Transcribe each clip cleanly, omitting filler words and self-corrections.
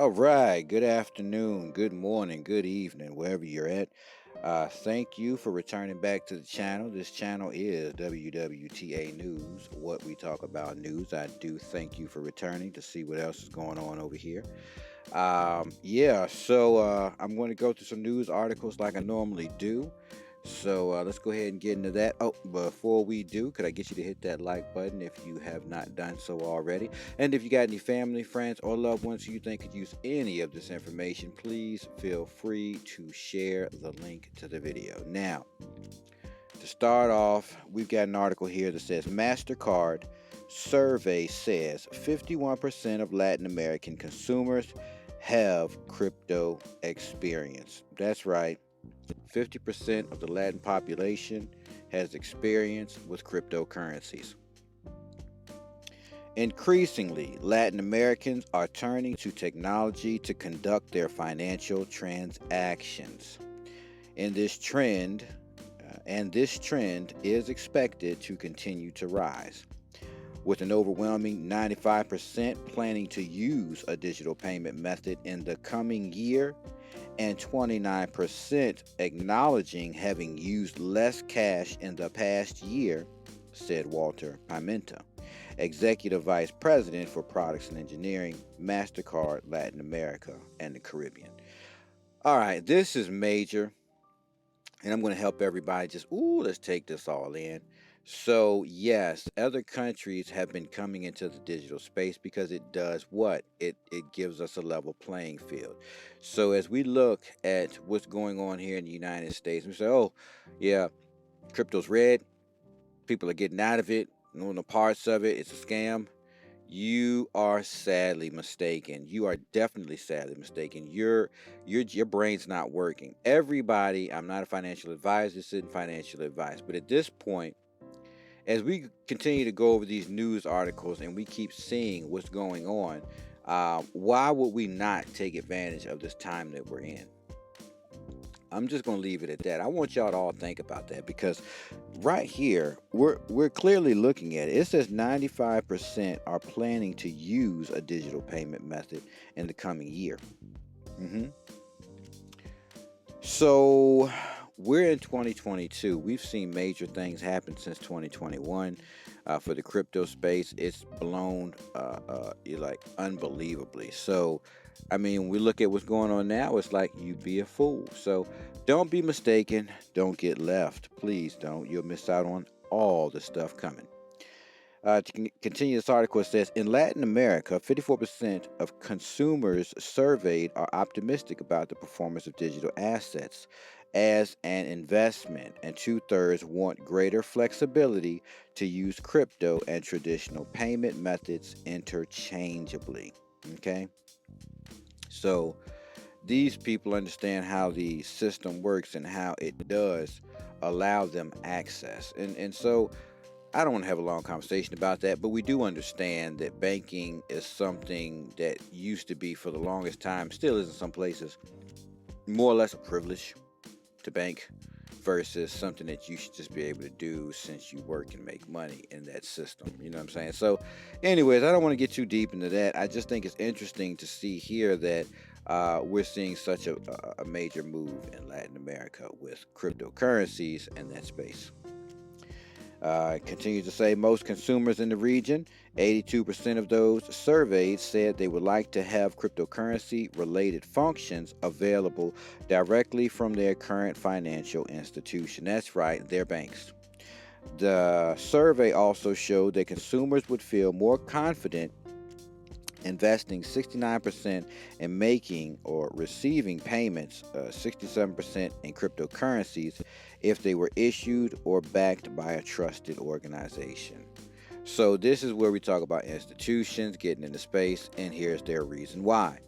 All right. Good afternoon, good morning, good evening, wherever you're at. Thank you for returning back to the channel. This channel is WWTA News, what we talk about news. I do thank you for returning to see what else is going on over here. I'm going to go through some news articles like I normally do. So let's go ahead and get into that. Oh, before we do, could I get you to hit that like button if you have not done so already? And if you got any family, friends, or loved ones who you think could use any of this information, please feel free to share the link to the video. Now, to start off, we've got an article here that says MasterCard survey says 51% of Latin American consumers have crypto experience. That's right. 50% of the Latin population has experience with cryptocurrencies. Increasingly, Latin Americans are turning to technology to conduct their financial transactions. And this trend is expected to continue to rise, with an overwhelming 95% planning to use a digital payment method in the coming year, and 29% acknowledging having used less cash in the past year, said Walter Pimenta, Executive Vice President for Products and Engineering, MasterCard Latin America and the Caribbean. All right, this is major, and I'm going to help everybody let's take this all in. So, yes, other countries have been coming into the digital space because it does what? It gives us a level playing field. So, as we look at what's going on here in the United States, we say, oh, yeah, crypto's red. People are getting out of it. Knowing the parts of it, it's a scam. You are sadly mistaken. You are definitely sadly mistaken. Your brain's not working. Everybody, I'm not a financial advisor, this isn't financial advice. But at this point, as we continue to go over these news articles and we keep seeing what's going on, why would we not take advantage of this time that we're in? I'm just going to leave it at that. I want y'all to all think about that because right here, we're clearly looking at it. It says 95% are planning to use a digital payment method in the coming year. hmm So we're in 2022. We've seen major things happen since 2021. For the crypto space, it's blown like unbelievably. So, I mean, we look at what's going on now, it's like you'd be a fool. So don't be mistaken. Don't get left. Please don't. You'll miss out on all the stuff coming. To continue this article, it says in Latin America, 54% of consumers surveyed are optimistic about the performance of digital assets as an investment, and 2/3 want greater flexibility to use crypto and traditional payment methods interchangeably. Okay, so these people understand how the system works and how it does allow them access, and so I don't want to have a long conversation about that, but we do understand that banking is something that used to be for the longest time, still is in some places, more or less a privilege to bank versus something that you should just be able to do since you work and make money in that system. You know what I'm saying? So, anyways, I don't want to get too deep into that. I just think it's interesting to see here that we're seeing such a major move in Latin America with cryptocurrencies in that space. Continues to say most consumers in the region, 82% of those surveyed said they would like to have cryptocurrency related functions available directly from their current financial institution. That's right, their banks. The survey also showed that consumers would feel more confident investing 69% in making or receiving payments, 67% in cryptocurrencies if they were issued or backed by a trusted organization. So this is where we talk about institutions getting into space, and here's their reason why.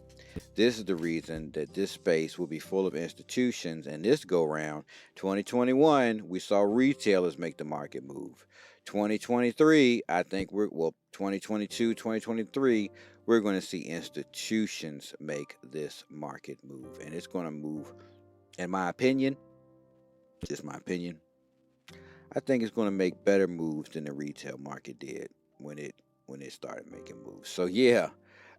This is the reason that this space will be full of institutions, and this go round 2021 we saw retailers make the market move. 2023, I think 2022, 2023, we're going to see institutions make this market move, and it's going to move, in my opinion, just my opinion, I think it's going to make better moves than the retail market did when it started making moves. So yeah,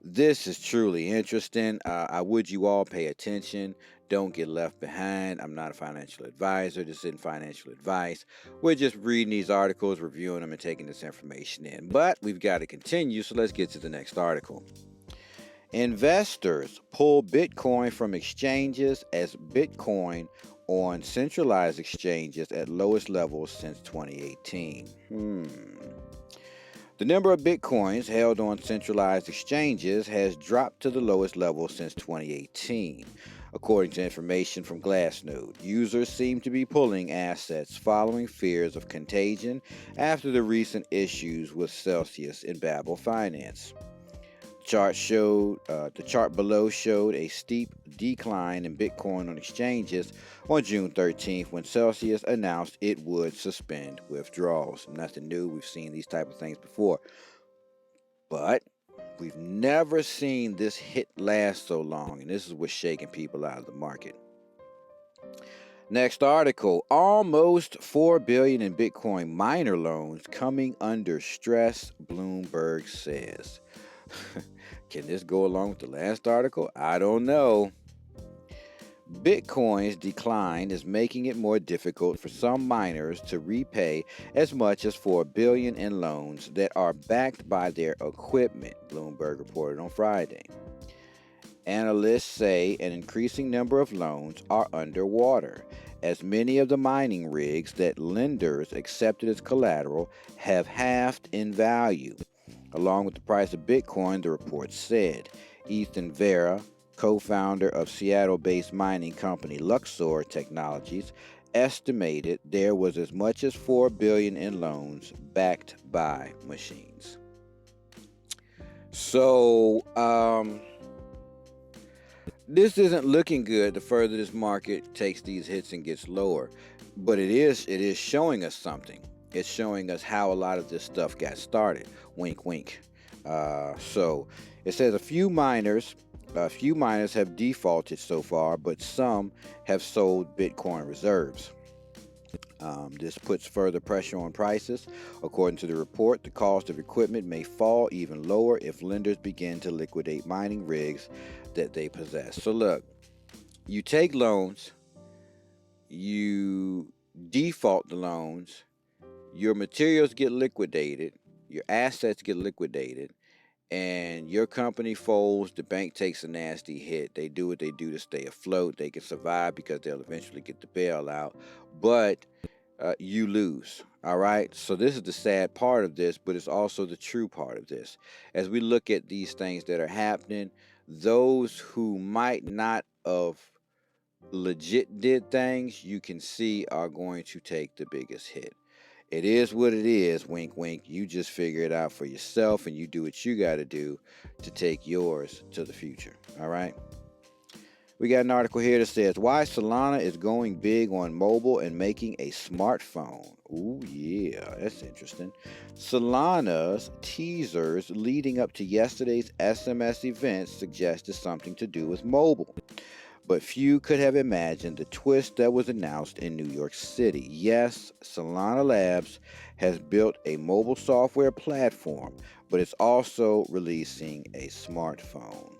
This is truly interesting. I would you all pay attention. Don't get left behind. I'm not a financial advisor. This isn't financial advice. We're just reading these articles, reviewing them, and taking this information in. But we've got to continue, so let's get to the next article. Investors pull Bitcoin from exchanges as Bitcoin on centralized exchanges at lowest levels since 2018. The number of Bitcoins held on centralized exchanges has dropped to the lowest level since 2018. According to information from Glassnode, users seem to be pulling assets following fears of contagion after the recent issues with Celsius and Babel Finance. The chart below showed a steep decline in Bitcoin on exchanges on June 13th when Celsius announced it would suspend withdrawals. Nothing new. We've seen these type of things before. But we've never seen this hit last so long, and this is what's shaking people out of the market. Next article, almost $4 billion in Bitcoin miner loans coming under stress, Bloomberg says. Can this go along with the last article? I don't know. Bitcoin's decline is making it more difficult for some miners to repay as much as $4 billion in loans that are backed by their equipment, Bloomberg reported on Friday. Analysts say an increasing number of loans are underwater, as many of the mining rigs that lenders accepted as collateral have halved in value. Along with the price of Bitcoin, the report said. Ethan Vera, co-founder of Seattle-based mining company Luxor Technologies, estimated there was as much as $4 billion in loans backed by machines. So, this isn't looking good the further this market takes these hits and gets lower. But it is showing us something. It's showing us how a lot of this stuff got started. Wink, wink. So it says a few miners have defaulted so far, but some have sold Bitcoin reserves. This puts further pressure on prices. According to the report, the cost of equipment may fall even lower if lenders begin to liquidate mining rigs that they possess. So look, you take loans, you default the loans, your materials get liquidated, your assets get liquidated, and your company folds, the bank takes a nasty hit. They do what they do to stay afloat. They can survive because they'll eventually get the bailout, but you lose. All right, so this is the sad part of this, but it's also the true part of this. As we look at these things that are happening, those who might not have legit did things, you can see are going to take the biggest hit. It is what it is, wink, wink. You just figure it out for yourself and you do what you got to do to take yours to the future. All right. We got an article here that says why Solana is going big on mobile and making a smartphone. Ooh, yeah, that's interesting. Solana's teasers leading up to yesterday's SMS event suggested something to do with mobile. But few could have imagined the twist that was announced in New York City. Yes, Solana Labs has built a mobile software platform, but it's also releasing a smartphone.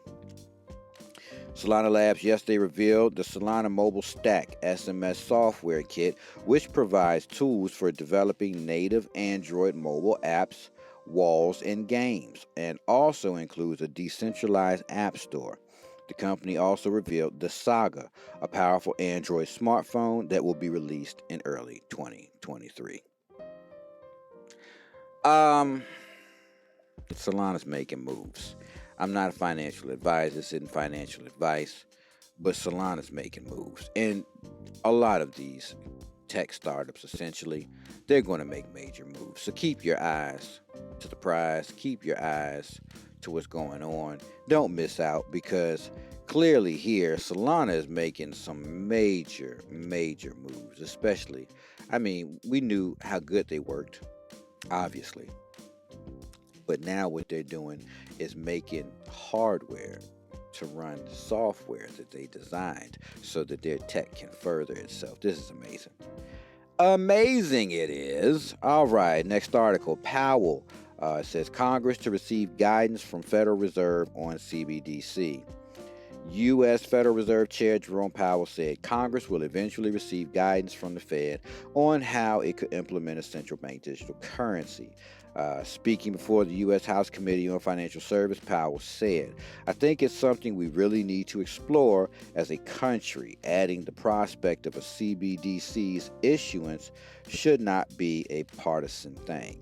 Solana Labs yesterday revealed the Solana Mobile Stack SMS software kit, which provides tools for developing native Android mobile apps, walls, and games, and also includes a decentralized app store. The company also revealed the Saga, a powerful Android smartphone that will be released in early 2023. Solana's making moves. I'm not a financial advisor, this isn't financial advice, but Solana's making moves. And a lot of these tech startups, essentially, they're going to make major moves. So keep your eyes to the prize, keep your eyes to what's going on. Don't miss out, because clearly here Solana is making some major moves. Especially, I mean, we knew how good they worked, obviously, but now what they're doing is making hardware to run software that they designed so that their tech can further itself. This is amazing. Amazing it is. All right, next article. Powell It says Congress to receive guidance from Federal Reserve on CBDC. U.S. Federal Reserve Chair Jerome Powell said Congress will eventually receive guidance from the Fed on how it could implement a central bank digital currency. Speaking before the U.S. House Committee on Financial Service, Powell said, I think it's something we really need to explore as a country, adding the prospect of a CBDC's issuance should not be a partisan thing.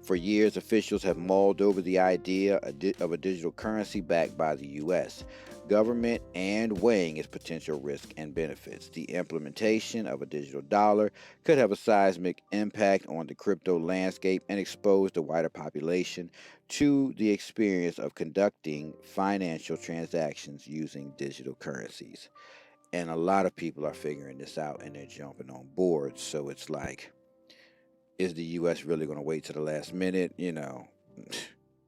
For years, officials have mulled over the idea of a digital currency backed by the U.S. government and weighing its potential risk and benefits. The implementation of a digital dollar could have a seismic impact on the crypto landscape and expose the wider population to the experience of conducting financial transactions using digital currencies. And a lot of people are figuring this out and they're jumping on board. So it's like, is the U.S. really going to wait to the last minute?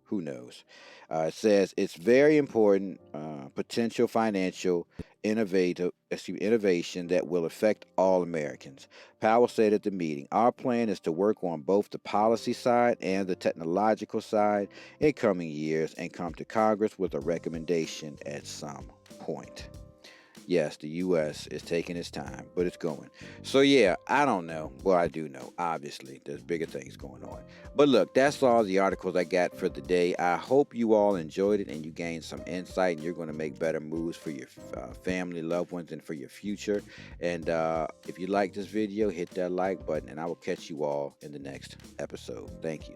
Who knows? It says it's very important potential financial innovation that will affect all Americans. Powell said at the meeting, our plan is to work on both the policy side and the technological side in coming years and come to Congress with a recommendation at some point. Yes, the U.S. is taking its time, but it's going. So, yeah, I don't know. Well, I do know. Obviously, there's bigger things going on. But look, that's all the articles I got for the day. I hope you all enjoyed it and you gained some insight and you're going to make better moves for your family, loved ones, and for your future. And if you like this video, hit that like button, and I will catch you all in the next episode. Thank you.